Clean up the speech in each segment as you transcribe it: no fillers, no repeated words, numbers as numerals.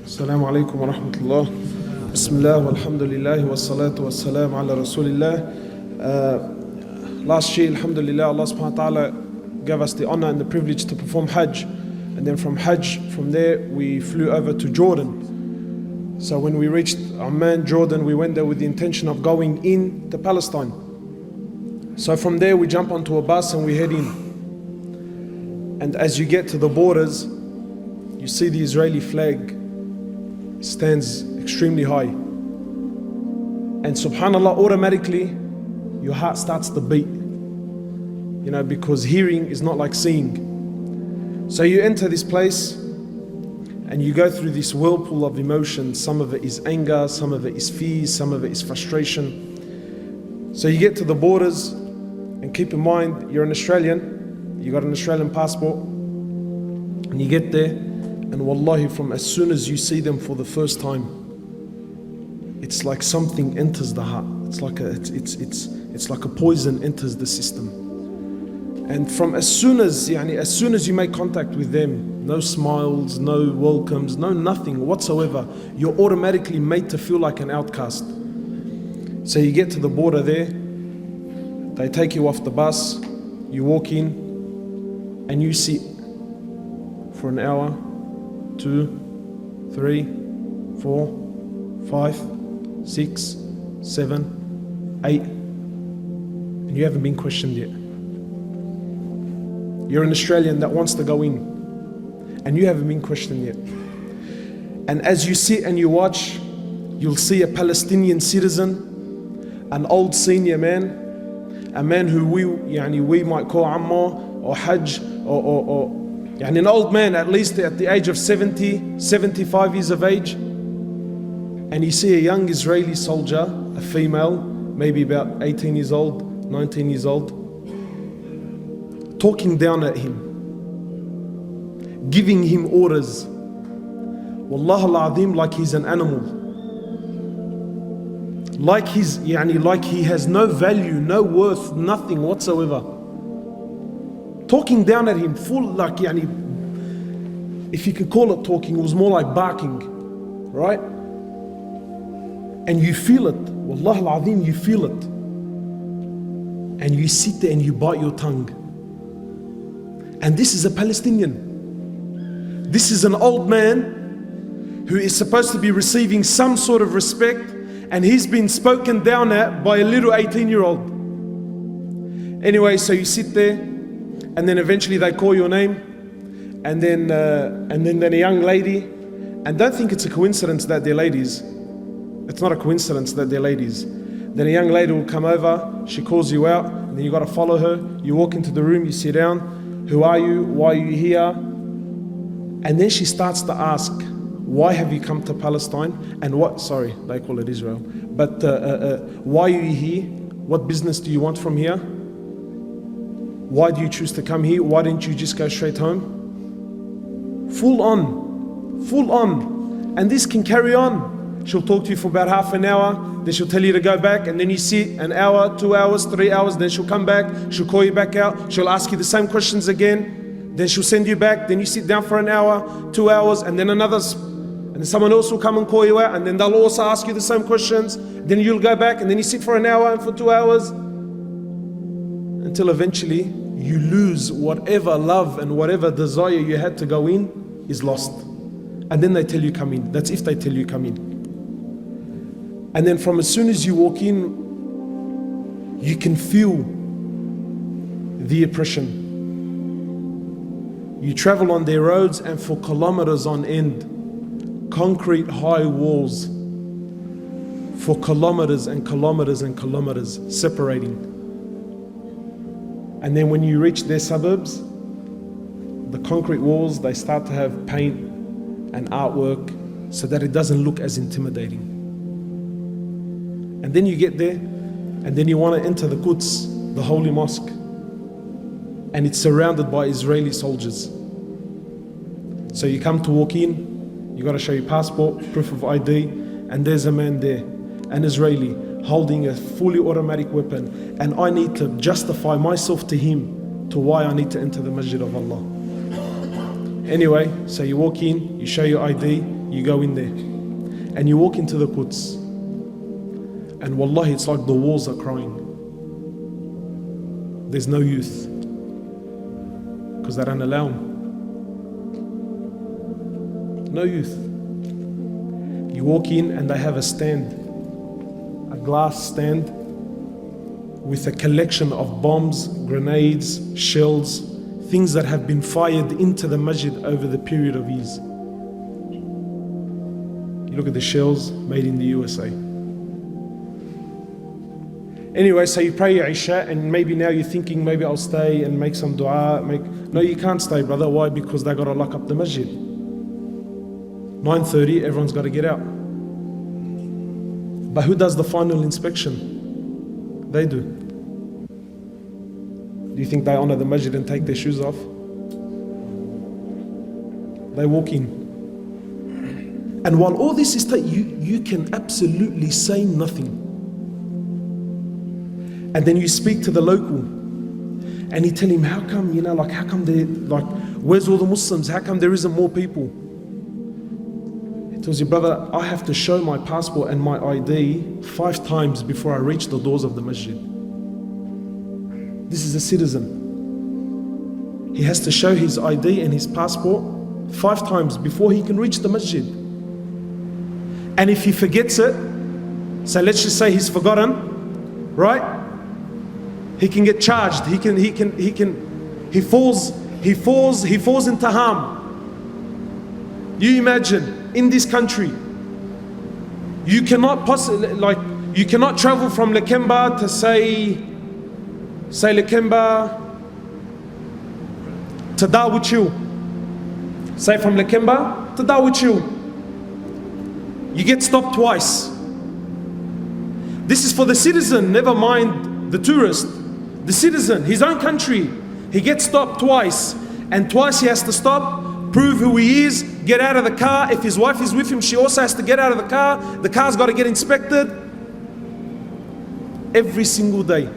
Assalamu alaikum wa rahmatullah. Bismillah walhamdulillah wa salatu wa salam ala rasulillah. Last year, alhamdulillah, Allah subhanahu wa ta'ala gave us the honor and the privilege to perform Hajj. And then from Hajj, from there, we flew over to Jordan. So when we reached Amman, Jordan, we went there with the intention of going in to Palestine. So from there, we jump onto a bus and we head in. And as you get to the borders, you see the Israeli flag stands extremely high. And subhanAllah, automatically, your heart starts to beat. You know, because hearing is not like seeing. So you enter this place and you go through this whirlpool of emotions. Some of it is anger, some of it is fear, some of it is frustration. So you get to the borders, and keep in mind, you're an Australian, you got an Australian passport, and you get there, and wallahi, from as soon as you see them for the first time, it's like something enters the heart. It's like a poison enters the system. And from as soon as you make contact with them, no smiles, no welcomes, no nothing whatsoever, you're automatically made to feel like an outcast. So you get to the border there, they take you off the bus, you walk in, and you sit for an hour, 2, 3, 4, 5, 6, 7, 8, and you haven't been questioned yet. You're an Australian that wants to go in, and you haven't been questioned yet. And as you sit and you watch, you'll see a Palestinian citizen, an old senior man, a man who we might call Ammar or Hajj or an old man, at least at the age of 70, 75 years of age. And you see a young Israeli soldier, a female, maybe about 18 years old, 19 years old, talking down at him, giving him orders. Wallah al-Azim, like he's an animal. Like he has no value, no worth, nothing whatsoever. Talking down at him, full if you could call it talking, it was more like barking, right? And you feel it, Wallah al-Azim, you feel it. And you sit there and you bite your tongue. And this is a Palestinian. This is an old man who is supposed to be receiving some sort of respect, and he's been spoken down at by a little 18-year-old. Anyway, so you sit there, and then eventually they call your name, and then a young lady, and don't think it's a coincidence that they're ladies. It's not a coincidence that they're ladies. Then a young lady will come over, she calls you out, and then you got to follow her. You walk into the room, you sit down. Who are you? Why are you here? And then she starts to ask, why have you come to Palestine? And what, sorry, they call it Israel. But why are you here? What business do you want from here? Why do you choose to come here? Why didn't you just go straight home? Full on. And this can carry on. She'll talk to you for about half an hour, then she'll tell you to go back, and then you sit an hour, 2 hours, 3 hours, then she'll come back, she'll call you back out, she'll ask you the same questions again, then she'll send you back, then you sit down for an hour, 2 hours, and then and then someone else will come and call you out, and then they'll also ask you the same questions, then you'll go back, and then you sit for an hour and for 2 hours, until eventually you lose whatever love and whatever desire you had to go in is lost. And then they tell you come in. That's if they tell you come in. And then from as soon as you walk in, you can feel the oppression. You travel on their roads, and for kilometers on end, concrete high walls for kilometers and kilometers and kilometers separating. And then when you reach their suburbs, the concrete walls, they start to have paint and artwork so that it doesn't look as intimidating. And then you get there, and then you want to enter the Quds, the holy mosque, and it's surrounded by Israeli soldiers. So you come to walk in, you got to show your passport, proof of ID, and there's a man there, an Israeli, holding a fully automatic weapon, and I need to justify myself to him to why I need to enter the Masjid of Allah. Anyway, so you walk in, you show your ID, you go in there and you walk into the Quds, and wallahi, it's like the walls are crying. There's no youth because they don't allow them. No youth. You walk in and they have a stand, a glass stand with a collection of bombs, grenades, shells, things that have been fired into the masjid over the period of years. You look at the shells made in the USA. Anyway, so you pray your Isha, and maybe now you're thinking, maybe I'll stay and make some dua. No, you can't stay, brother. Why? Because they got to lock up the masjid. 9:30, everyone's got to get out. But who does the final inspection? They do. Do you think they honor the masjid and take their shoes off? They walk in. And while all this is you can absolutely say nothing. And then you speak to the local and you tell him, how come, how come where's all the Muslims? How come there isn't more people? He tells you, brother, I have to show my passport and my ID 5 times before I reach the doors of the masjid. This is a citizen. He has to show his ID and his passport 5 times before he can reach the masjid. And if he forgets it, so let's just say he's forgotten, right? He can get charged. He falls into harm. You imagine in this country, you cannot travel from Lakemba to say Lakemba to Darwich. Say from Lakemba to Darwich. You get stopped twice. This is for the citizen, never mind the tourist. The citizen, his own country, he gets stopped twice, and twice he has to stop, prove who he is, get out of the car. If his wife is with him, she also has to get out of the car. The car's got to get inspected every single day.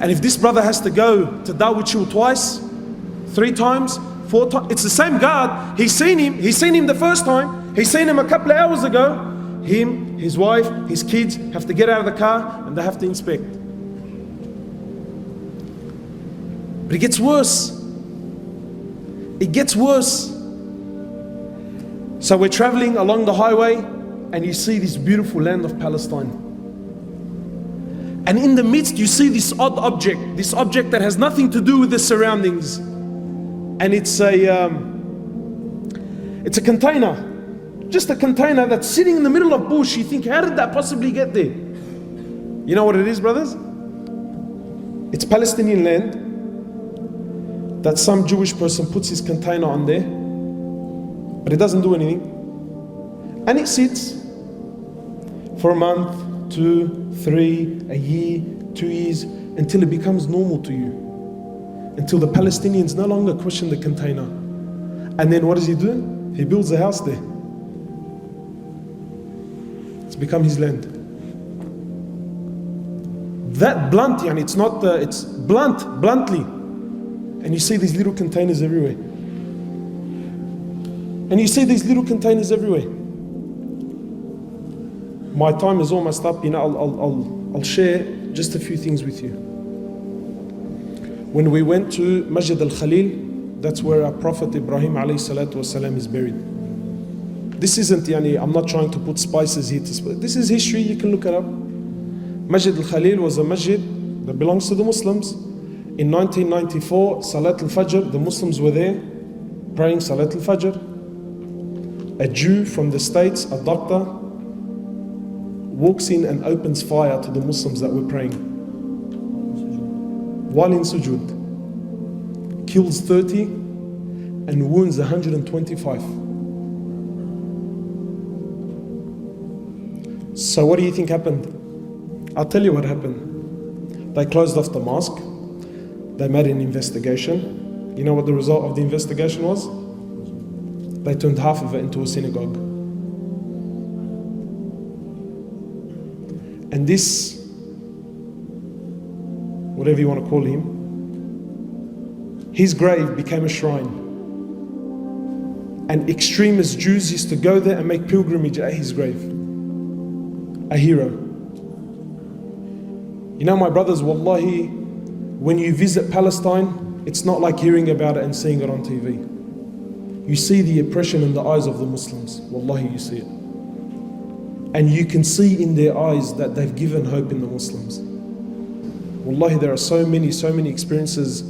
And if this brother has to go to Darwich twice, 3 times, 4 times, it's the same guard. He's seen him the first time, he's seen him a couple of hours ago. Him, his wife, his kids have to get out of the car and they have to inspect. But it gets worse. It gets worse. So we're traveling along the highway and you see this beautiful land of Palestine. And in the midst you see this odd object, this object that has nothing to do with the surroundings. And it's a container. Just a container that's sitting in the middle of bush. You think, how did that possibly get there? You know what it is, brothers? It's Palestinian land that some Jewish person puts his container on there, but it doesn't do anything. And it sits for a month, 2, 3, a year, 2 years, until it becomes normal to you. Until the Palestinians no longer question the container. And then what does he do? He builds a house there. It's become his land. That blunt, it's not, it's bluntly. And you see these little containers everywhere. My time is almost up. I'll share just a few things with you. When we went to Masjid al-Khalil, that's where our Prophet Ibrahim alayhi salatu wasalam is buried. This isn't, I'm not trying to put spices here. This is history, you can look it up. Masjid al-Khalil was a masjid that belongs to the Muslims. In 1994, Salat al-Fajr, the Muslims were there praying Salat al-Fajr. A Jew from the States, a doctor, walks in and opens fire to the Muslims that were praying. While in sujood, kills 30 and wounds 125. So what do you think happened? I'll tell you what happened. They closed off the mosque. They made an investigation. You know what the result of the investigation was? They turned half of it into a synagogue. And this, whatever you want to call him, his grave became a shrine. And extremist Jews used to go there and make pilgrimage at his grave. A hero. You know, my brothers, wallahi, when you visit Palestine, it's not like hearing about it and seeing it on TV. You see the oppression in the eyes of the Muslims. Wallahi, you see it. And you can see in their eyes that they've given hope in the Muslims. Wallahi, there are so many experiences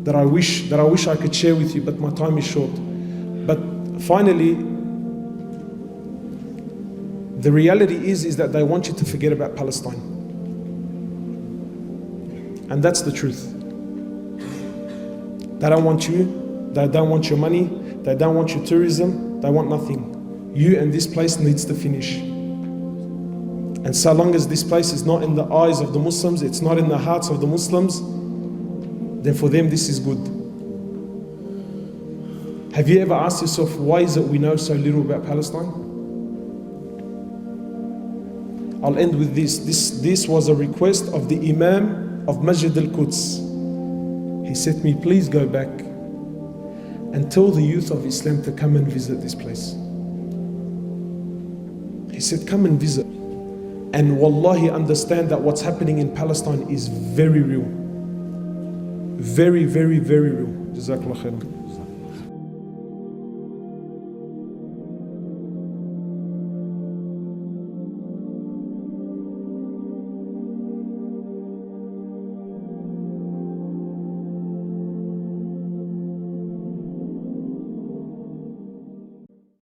that I wish I could share with you, but my time is short. But finally, the reality is that they want you to forget about Palestine. And that's the truth. They don't want you, they don't want your money, they don't want your tourism, they want nothing. You and this place needs to finish. And so long as this place is not in the eyes of the Muslims, it's not in the hearts of the Muslims, then for them this is good. Have you ever asked yourself, why is it we know so little about Palestine? I'll end with this. This was a request of the Imam of Masjid al-Quds. He said to me, please go back and tell the youth of Islam to come and visit this place. He said, come and visit. And wallahi, understand that what's happening in Palestine is very real. Very, very, very real. Jazakallah khairan.